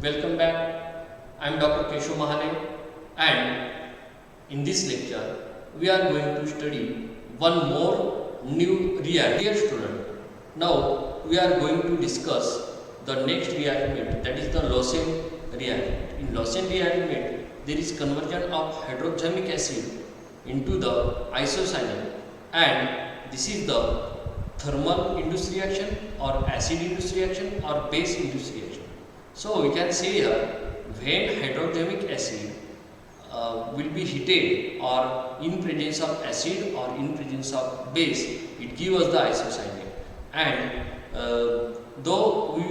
Welcome back. I am Dr. Keshav Mahale, and in this lecture we are going to study one more new rearrangement. Dear student, now we are going to discuss the next rearrangement, that is the Lawson rearrangement. In Lawson rearrangement there is conversion of hydroxamic acid into the isocyanate, and this is the thermal induced reaction or acid induced reaction or base induced reaction. So we can say here, when hydroxamic acid will be heated or in presence of acid or in presence of base, it gives us the isocyanate. And though we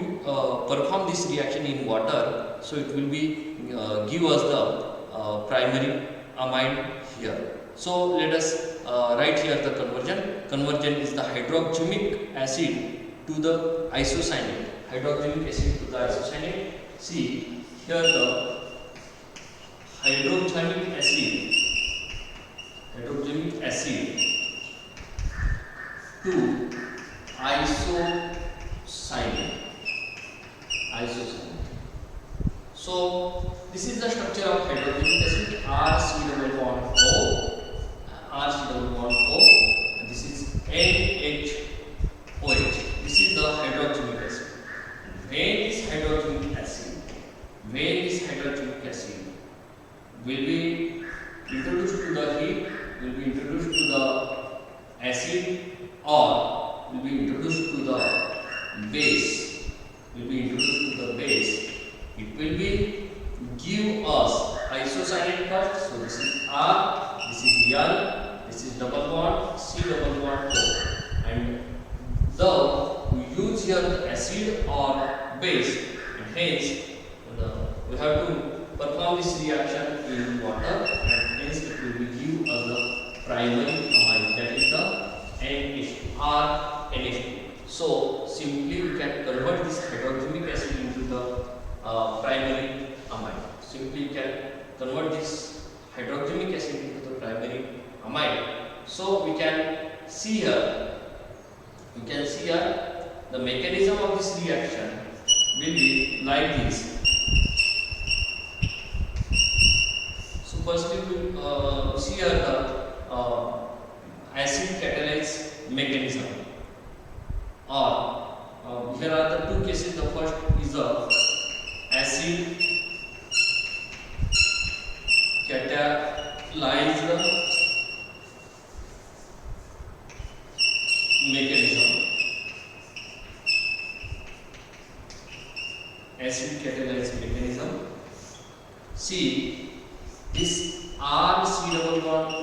perform this reaction in water, so it will be give us the primary amide here. So let us write here the conversion. Conversion is the hydroxamic acid to the isocyanate. Hydroxamic acid to the isocyanate. See here the hydroxamic acid to isocyanate. So this is the structure of hydroxamic acid. RC double bond O. This is NHOH. This is the hydroxamic acid. When this hydroxamic acid will be introduced to the heat, will be introduced to the acid, or will be introduced to the base, it will be give us isocyanate first. So this is R, this is L, this is double bond, C double bond O, and though we use here the acid or base, and hence we have to perform this reaction in water, and hence it will be give us the primary amide, that is the NH or NH2. So simply we can convert this hydroxamic acid into the primary amide. Simply we can convert this hydroxamic acid into the primary amide. So we can see here, the mechanism of this reaction will be like this. So firstly we will see here the acid catalyze mechanism, or here are the two cases. The first is the acid catalyzed mechanism. See, this RC double bond O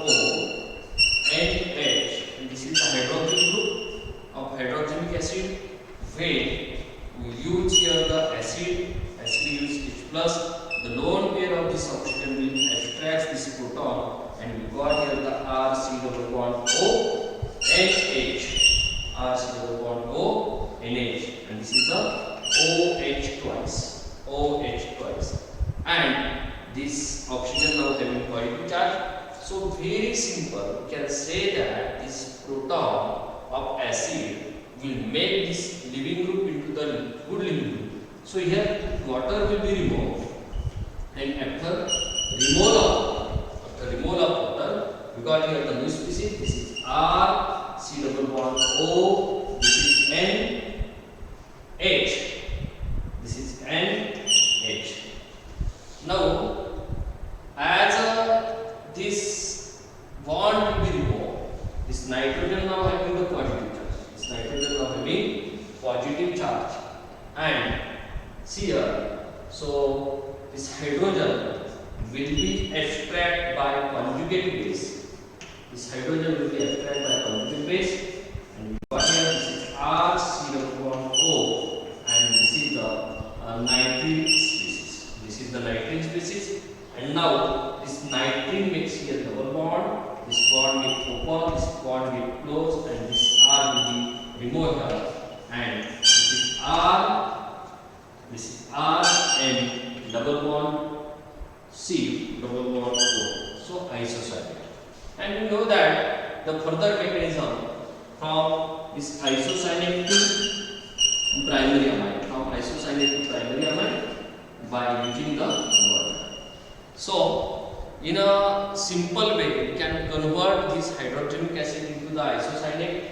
and H, and this is the hydroxyl group of hydroxamic acid. When we use here the acid use H plus, the lone pair of this oxygen will extract this proton, and we got here the RC double bond O and H. RC double bond O and H, and this is the OH twice. And this oxygen now having positive charge. So very simple, we can say that this proton of acid will make this leaving group into the good leaving group. So here water will be removed, and after removal of water, we got here the new species. This is R C double bond O. This is N H. This is NH. Now, as this bond will be removed, this nitrogen now having the positive charge. And see here, so this hydrogen will be extracted by conjugate base. And what here, this is R C double bond O, and this is the nitrene species. And now this nitrene makes here double bond. This bond will open, this bond will close, and this R will be removed here. And this is R and double bond C, double bond O. So isocyanate. And we know that the further mechanism from this isocyanate to primary amide, by using the water. So, in a simple way, we can convert this hydrochloric acid into the isocyanate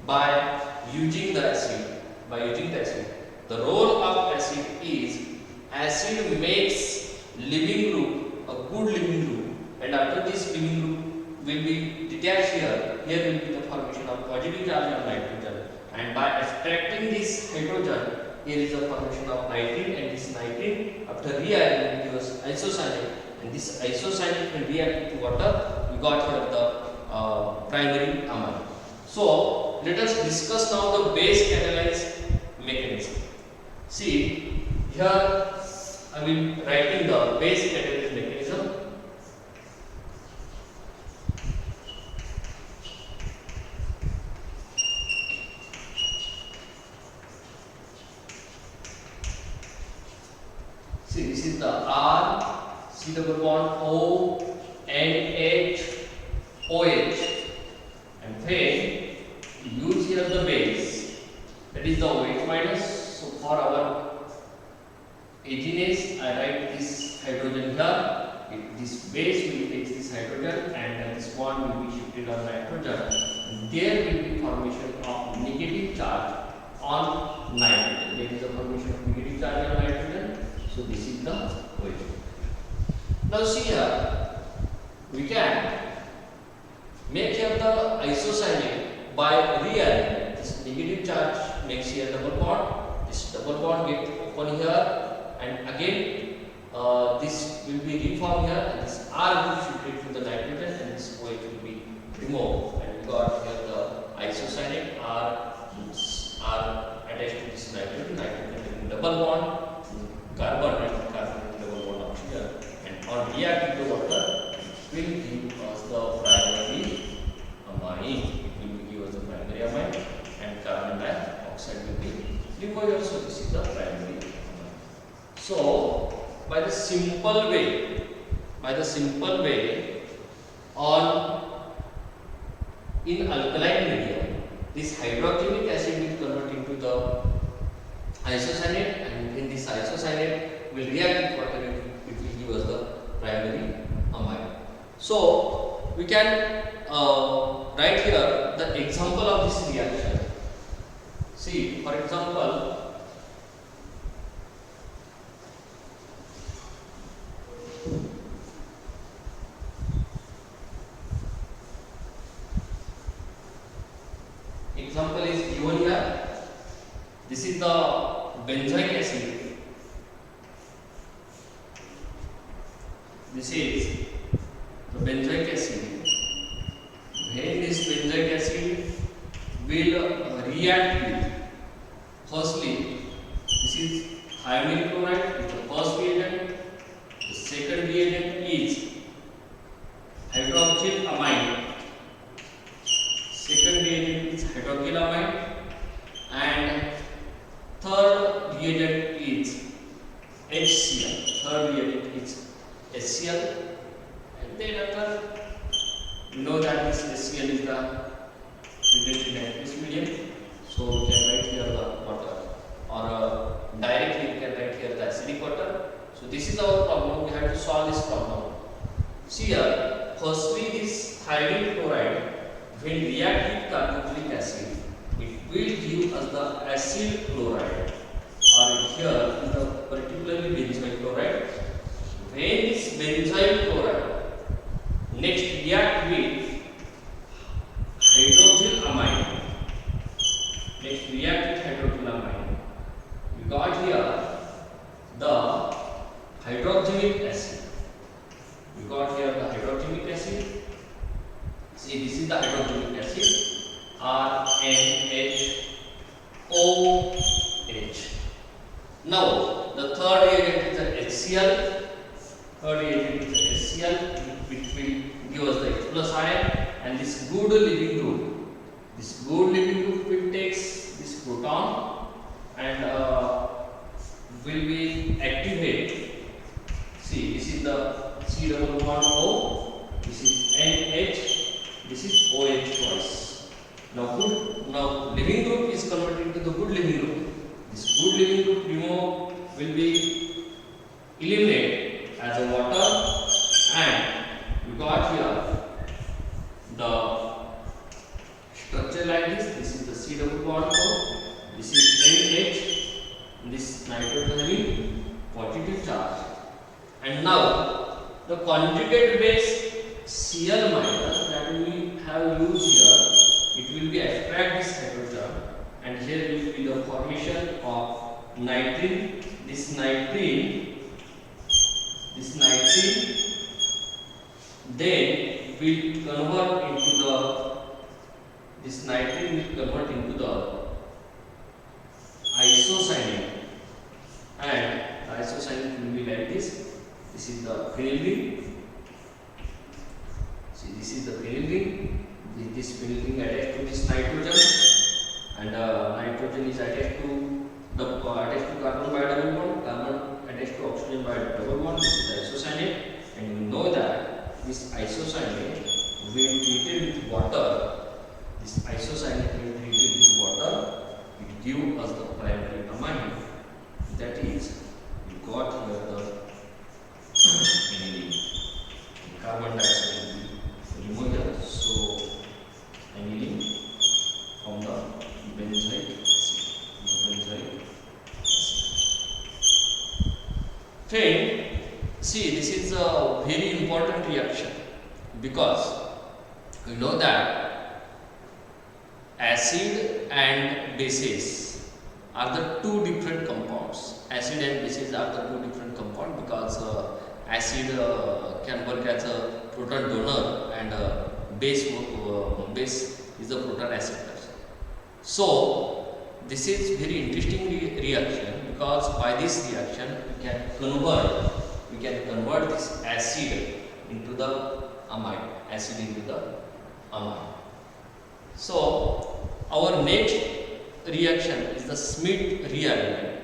by using the acid. The role of acid is acid makes living group a good living group, and after this living group will be detached here. Here will be the formation of positive charge on nitrogen, and by extracting this hydrogen, here is the formation of nitrine, and this nitrine after reaction will give us isocyanate, and this isocyanate will react with water. We got here the primary amine. So let us discuss now the base catalyze mechanism. See here I will writing the base catalyze mechanism. See, this is the R, C double bond O, NH, OH, and then use here the base, that is the OH minus. So for our Agenase, I write this hydrogen here. This base will take this hydrogen, and this bond will be shifted on nitrogen. And there will be formation of negative charge on nitrogen. There is a formation of negative charge on nitrogen. So this is the OH. Now see here, we can make here the isocyanate by rearranging. This negative charge makes here double bond. This double bond get open here, and again this will be reformed here, and this R will be shifted to the nitrogen, and this OH will be removed, and we got here the isocyanate R attached to this nitrogen taking double bond, carbon and carbon double bond oxygen, and on reacting the water it will give us the primary amine. It will give us the primary amine, and carbon dioxide will be removed. So this is the primary amine. So by the simple way on in alkaline medium, this hydrochloric acid will convert into the isocyanate, and in this isocyanate will react with water. It will give us the primary amine. So we can write here the example of this reaction. See, for example, is given here. This is the benzoic acid. This is the benzoic acid. When this benzoic acid will react with, firstly, this is thiamine chloride, is the first reagent. The second reagent is hydroxyl amine. Second reagent is hydroxyl amine, and third reagent is HCl. Third reagent is HCl, and then after you know that this HCl is the present in aqueous medium, so we can write here the water, or directly we can write here the acidic water. So this is our problem. We have to solve this problem. See here, firstly this thiamine chloride, when react with carboxylic acid, it will give us the acyl chloride, or here is the particularly benzoyl chloride. When this benzoyl chloride next react with hydroxyl amine, we got here the hydroxylic acid. We got here the hydroxylic acid. See, this is the hydroxylic acid, RNHOH. Now, the third reagent is the HCl. Third reagent is the HCl, which will give us the H plus ion, and this good living group. This good living group will take this proton and will be activate. See, this is the C double bond O. This is NH. This is OH twice. Now living group is converted into the good living group. This good living group remove will be eliminate as a water, and we got here the structure like this. This is the C double bond core, this is NH, this nitrogen having positive charge, and now the conjugate base Cl minus that we have used here, it will be extract this hydrogen, and here will be the formation of nitrine. This nitrine then will convert into the isocyanate, and the isocyanate will be like this. This is the phenyl ring. See, this is the phenyl ring. This phenyl ring attached to this nitrogen, and nitrogen is attached to carbon by double bond, carbon attached to oxygen by double bond. This is the isocyanate, and we know that this isocyanate when treated with water, it gives us the primary amine. That is, we got here the aniline. Carbon dioxide will be removed here, so aniline from the benzoic acid. Friend, see, this is a very important reaction because we know that acid and bases are the two different compounds. Acid and bases are the two different compounds because acid can work as a proton donor, and base is the proton acceptor. So this is very interesting reaction because by this reaction we can convert this acid into the amine. So our next reaction is the Schmidt rearrangement.